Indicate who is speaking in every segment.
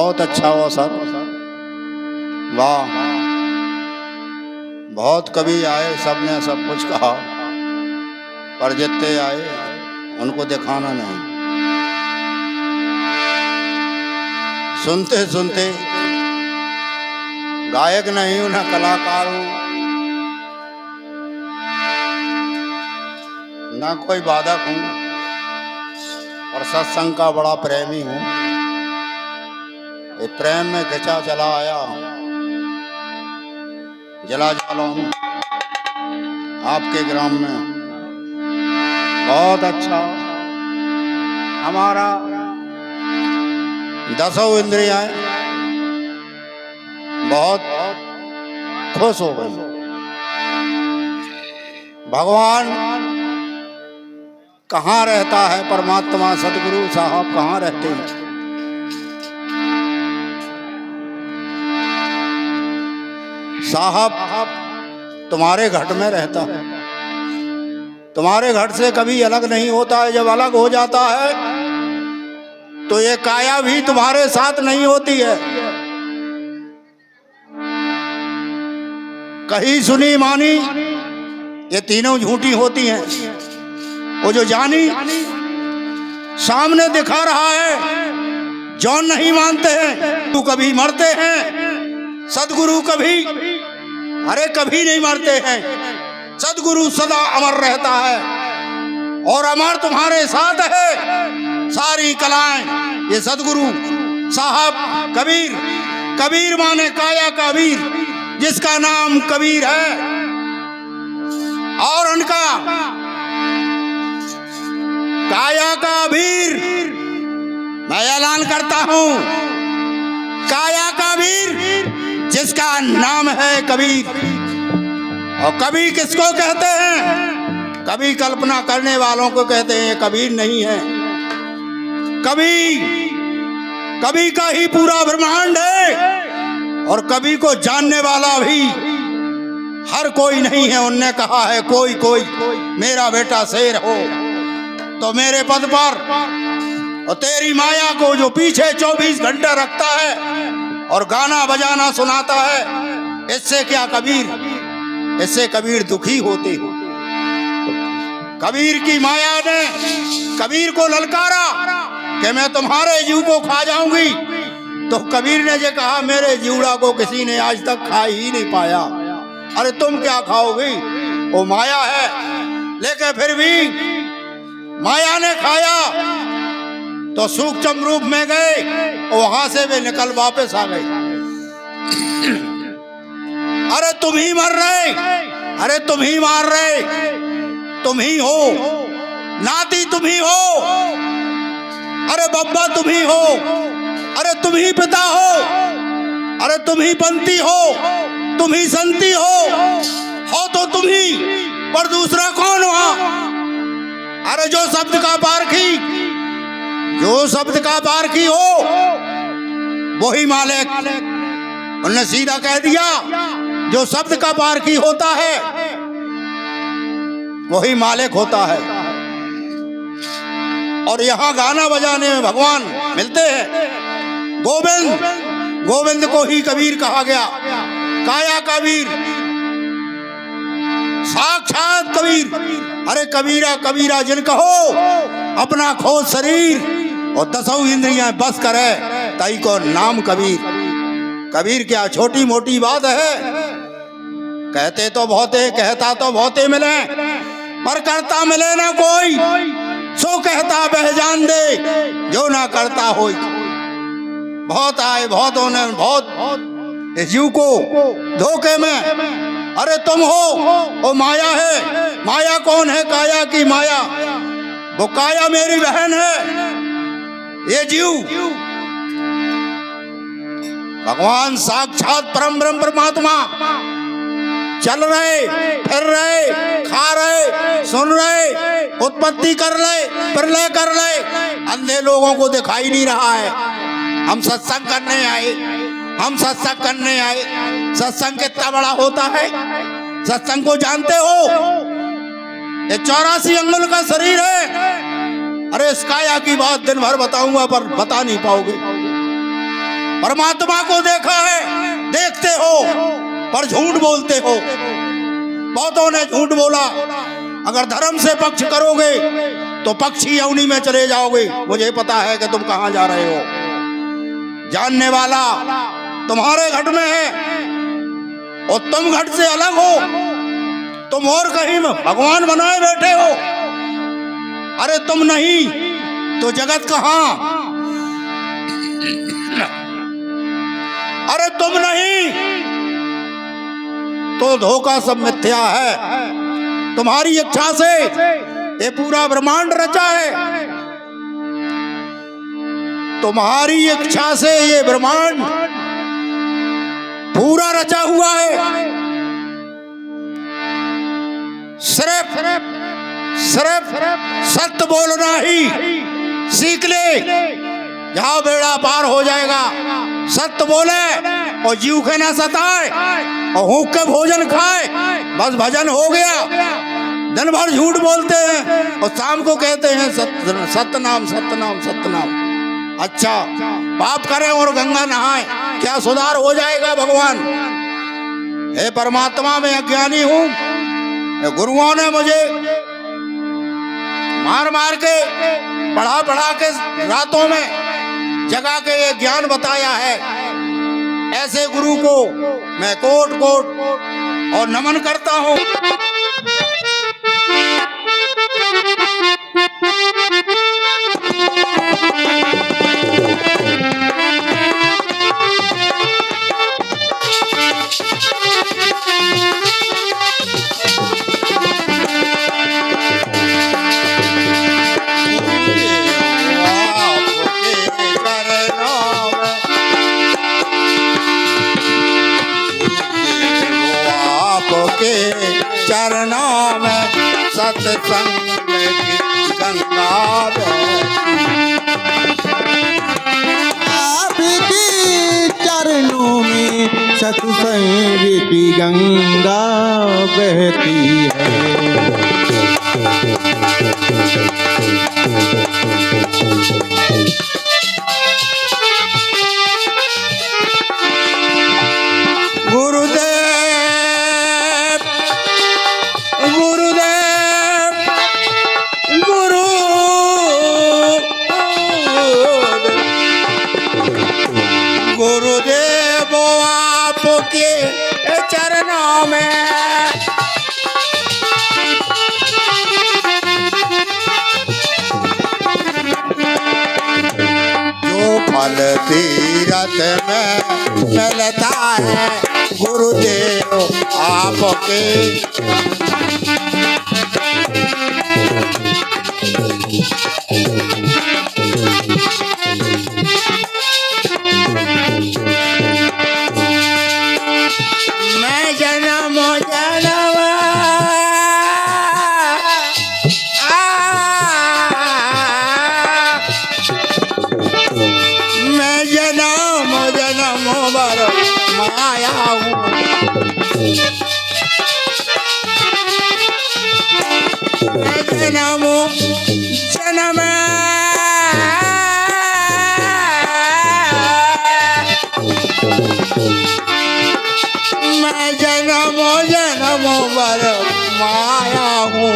Speaker 1: बहुत अच्छा हुआ सर। वाह, बहुत कवि आए, सबने सब कुछ कहा, पर जितने आए उनको दिखाना नहीं। सुनते सुनते गायक नहीं हूं, ना कलाकार हूं, ना कोई वादक हूं, और सत्संग का बड़ा प्रेमी हूं। ये प्रेम में खिंचा चला आया जला जालौन आपके ग्राम में। बहुत अच्छा, हमारा दसों इंद्रियां बहुत खुश हो गई। भगवान कहाँ रहता है, परमात्मा सदगुरु साहब कहाँ रहते हैं? साहब तुम्हारे घट में रहता है, तुम्हारे घट से कभी अलग नहीं होता है। जब अलग हो जाता है तो ये काया भी तुम्हारे साथ नहीं होती है। कही सुनी मानी ये तीनों झूठी होती हैं। वो जो जानी सामने दिखा रहा है, जौन नहीं मानते हैं, तू कभी मरते हैं। सदगुरु कभी, अरे कभी नहीं मरते हैं। सदगुरु सदा अमर रहता है और अमर तुम्हारे साथ है। सारी कलाएं ये सदगुरु साहब कबीर, कबीर माने काया का वीर, जिसका नाम कबीर है। और उनका काया का वीर मैं ऐलान करता हूं, काया का वीर जिसका नाम है कबीर। और कवि किसको कहते हैं? कवि कल्पना करने वालों को कहते हैं, कबीर नहीं है। कवि, कवि का ही पूरा ब्रह्मांड है, और कवि को जानने वाला भी हर कोई नहीं है। उनने कहा है कोई कोई मेरा बेटा शेर हो तो मेरे पद पर, और तेरी माया को जो पीछे 24 घंटे रखता है और गाना बजाना सुनाता है, इससे क्या कबीर, इससे कबीर दुखी होते हो। कबीर की माया ने कबीर को ललकारा कि मैं तुम्हारे जीव को खा जाऊंगी, तो कबीर ने जो कहा मेरे जीवड़ा को किसी ने आज तक खा ही नहीं पाया। अरे तुम क्या खाओगी, वो माया है। लेकिन फिर भी माया ने खाया तो सूक्ष्म रूप में गए, वहां से भी निकल वापस आ गए। अरे तुम ही मर रहे, अरे तुम ही मार रहे, तुम ही हो नाती, तुम ही हो, अरे बब्बा तुम ही हो, अरे तुम ही पिता हो, अरे तुम ही पंथी हो, तुम ही संती हो तो तुम ही, पर दूसरा कौन हुआ? अरे जो शब्द का पारखी, जो शब्द का पारखी हो वही मालिक। उन्होंने सीधा कह दिया जो शब्द का पारखी होता है वही मालिक होता है। और यहाँ गाना बजाने में भगवान मिलते हैं। गोविंद, गोविंद को ही कबीर कहा गया, काया कबीर, साक्षात कबीर। अरे कबीरा कबीरा जिन कहो, अपना खोज शरीर और दसों इंद्रियां बस करे, ताई को नाम कबीर। कबीर क्या छोटी मोटी बात है? कहते तो बहुते, कहता तो बहुते मिले, पर करता मिले ना कोई। सो कहता बह जान दे, जो ना करता होई। बहुत आए, बहुतों ने बहुत इस जीव को धोखे में। अरे तुम हो, वो माया है। माया कौन है? काया की माया। वो काया मेरी बहन है। ये जीव भगवान साक्षात परम ब्रह्म परमात्मा चल रहे, फिर रहे, खा रहे, सुन रहे, उत्पत्ति कर रहे, प्रलय कर रहे। अंधे लोगों को दिखाई नहीं रहा है। हम सत्संग करने आए, हम सत्संग करने आए। सत्संग कितना बड़ा होता है, सत्संग को जानते हो? ये 84 अंगुल का शरीर है। अरे इस काया की बात दिन भर बताऊंगा पर बता नहीं पाओगे। परमात्मा को देखा है, देखते हो पर झूठ बोलते हो। बहुतों ने झूठ बोला, अगर धर्म से पक्ष करोगे तो पक्षी अवनी में चले जाओगे। मुझे पता है कि तुम कहां जा रहे हो। जानने वाला तुम्हारे घट में है और तुम घट से अलग हो। तुम और कहीं भगवान बनाए बैठे हो। अरे तुम नहीं तो जगत कहां? अरे तुम नहीं तो धोखा सब मिथ्या है। तुम्हारी इच्छा से ये पूरा ब्रह्मांड रचा है। तुम्हारी इच्छा से ये ब्रह्मांड पूरा रचा हुआ है। सिर्फ सत्य बोलना ही सीख ले, यहाँ बेड़ा पार हो जाएगा। सत्य बोले और जीव के न सताए और भूख के भोजन खाए, बस भजन हो गया। दिन भर झूठ बोलते हैं और शाम को कहते हैं सत्य नाम सत्य नाम सत्य नाम। अच्छा, पाप करें और गंगा नहाएं, क्या सुधार हो जाएगा? भगवान हे परमात्मा, मैं अज्ञानी हूं। गुरुओं ने मुझे मार मार के पढ़ा पढ़ा के रातों में जगा के ये ज्ञान बताया है। ऐसे गुरु को मैं कोट कोट और नमन करता हूं। चरणों में सत्संग की गंगा
Speaker 2: आपके चरणों में सत्संग की गंगा बहती है।
Speaker 1: गुरुदेव आपके चरणों में जो फल तीरथ में मिलता है, गुरुदेव आपके माया हूँ। जन्म जन्म मैं जन्म जन्म भर माया हूँ।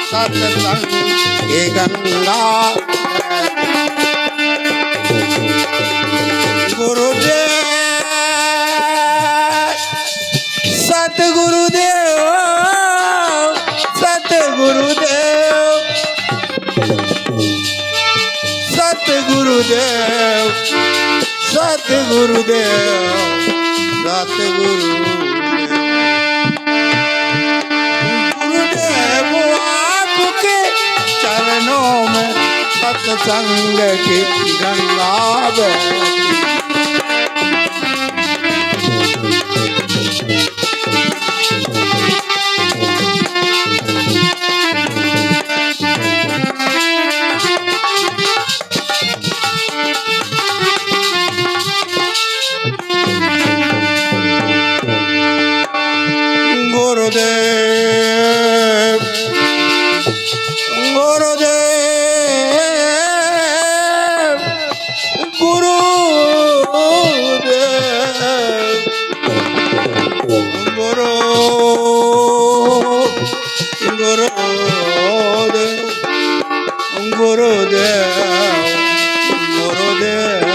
Speaker 1: सत्संग की गंगा गुरुदेव सतगुरुदेव सतगुरुदेव सतगुरुदेव सतगुरुदेव सतगुरु चरणों में सत्संग की गंगा बहती। गुरुदेव गुरुदेव गुरुदेव गुरु गुरुदेव गुरुदेव गुरुदेव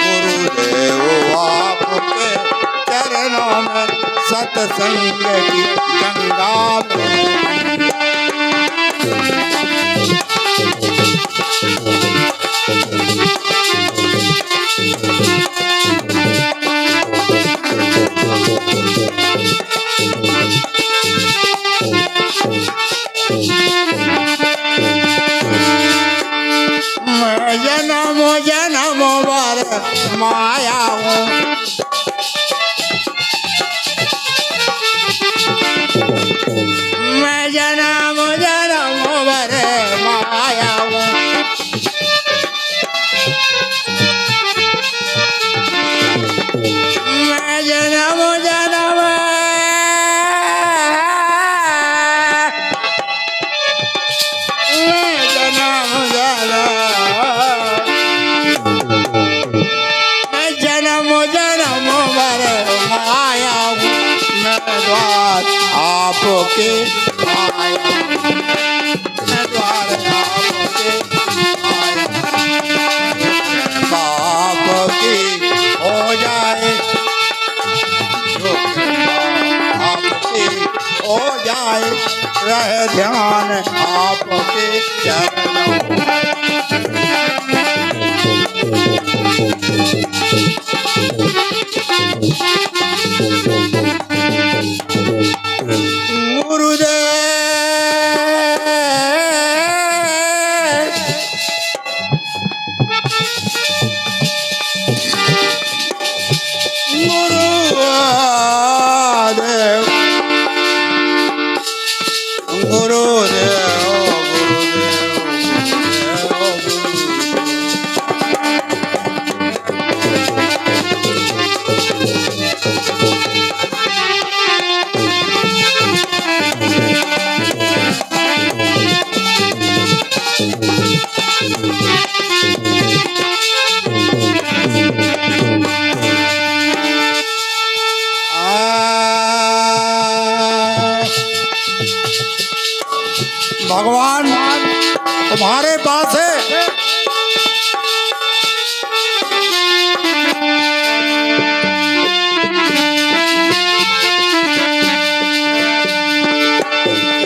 Speaker 1: गुरुदेव आपके चरणों में सत्संग की गंगा मैं जन्म जन्म भर माया हूँ मैं जन्म जन्म भर माया हूँ मैं जन्म जन्म आपके आया मैं द्वार आपके आया आपकी हो जाए जो आपकी हो जाए रहे ध्यान आपके चरणों भगवान तुम्हारे पास है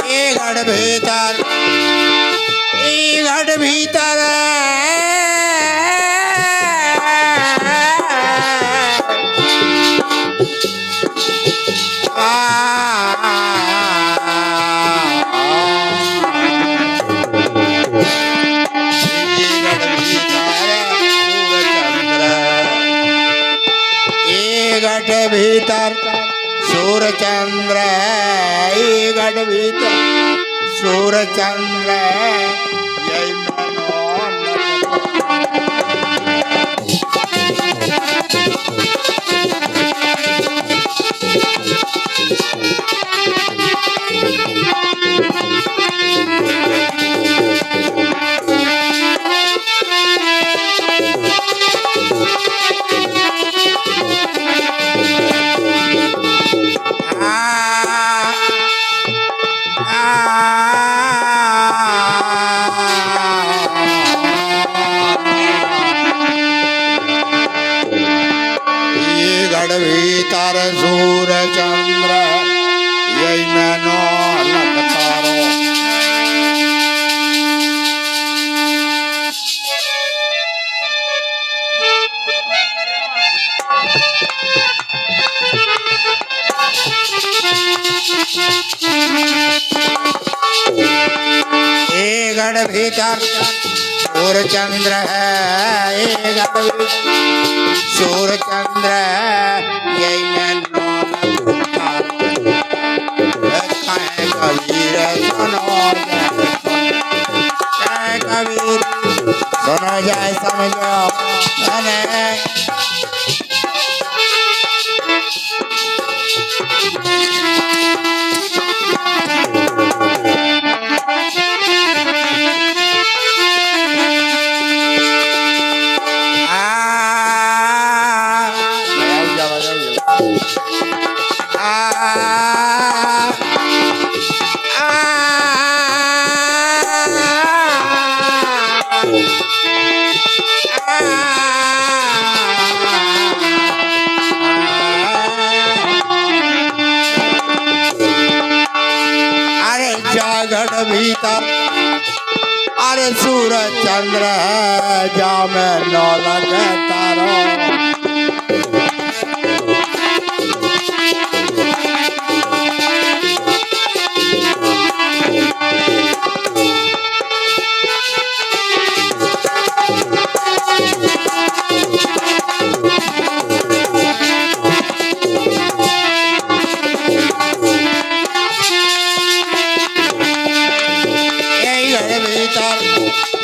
Speaker 1: ये घट भीतर भीतर सूर्य चंद्र घट भीतर सूर्य चंद्र यही भीतर सूर्य चंद्र यही मैनो लखतारो एक घट भीतर सूर्य चंद्र है एक घट सूर्य चंद्र यही मैनो कबीर सुनो जाए समझो अरे जागड़ भीतर अरे सूरज चंद्र है जा में नौलख तारो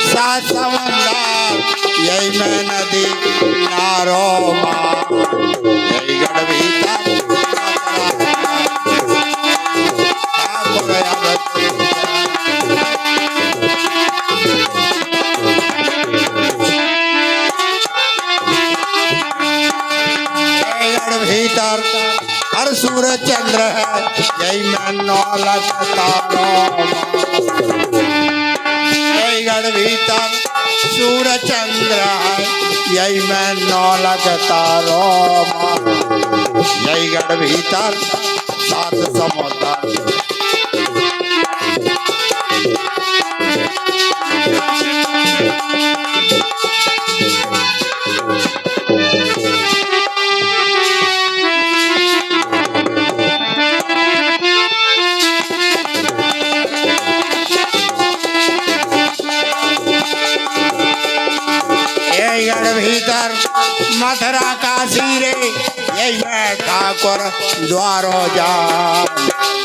Speaker 1: सात समंदर यही मैं नदी नारो यही गढ़ भीतर भीतर हर सूरज चंद्र है यही मैं नौलख तारो गढ़ भीतर सूरज चंद्र यही मैं नौलख तारो यही गढ़ भीतर सात समुद्र भीतर मथुरा काशी रे यही मैं ठाकुर द्वारो जा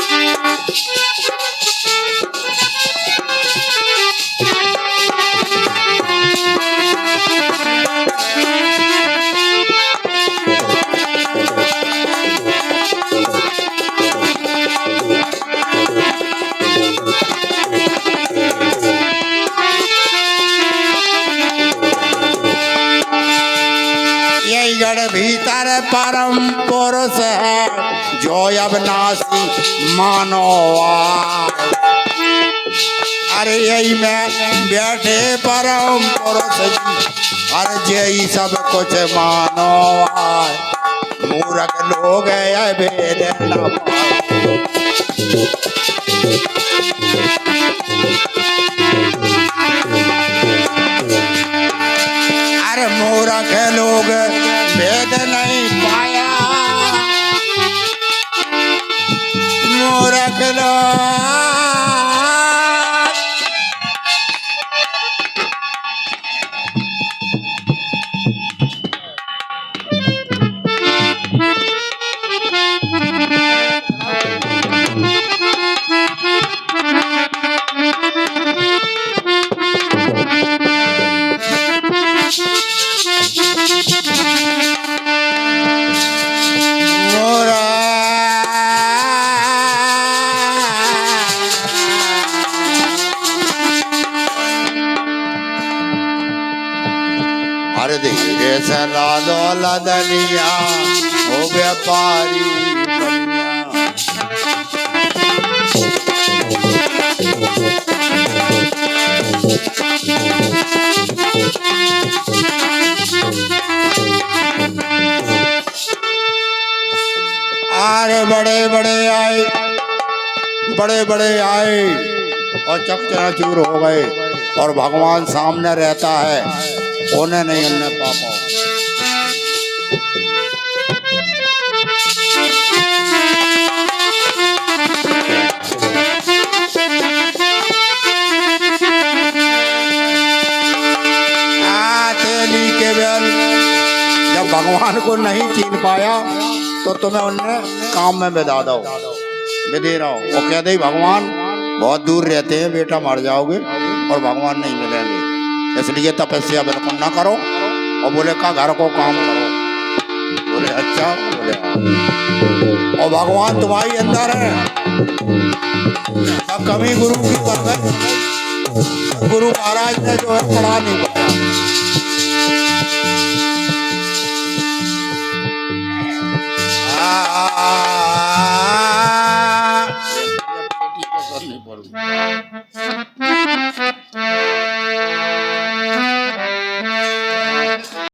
Speaker 1: गढ़ भीतर परम पुरुष है जो अविनाशी मानो अरे यही में बैठे परम पुरुष जी अरे यही सब कुछ मानो मूर्ख लोग है भेद न अरे मूर्ख लोग भेद नहीं पाया मूर्ख लोग अरे धीरे से लादो लदनिया हो व्यापारी अरे बड़े बड़े आए और चकचनाचूर हो गए और भगवान सामने रहता है उन्हें नहीं उन्हें पापा तेली के बेल जब भगवान को नहीं चीन पाया तो तुम्हें उन्हें काम में बिदा दो विदे रहो वो कह दे भगवान बहुत दूर रहते हैं बेटा मर जाओगे और भगवान नहीं मिलेंगे इसलिए तपस्या बिल्कुल ना करो और बोले का घर को काम करो बोले अच्छा बोले और भगवान तुम्हारी अंदर है सब कमी गुरु की कर गए गुरु महाराज ने जो है पढ़ा नहीं पाया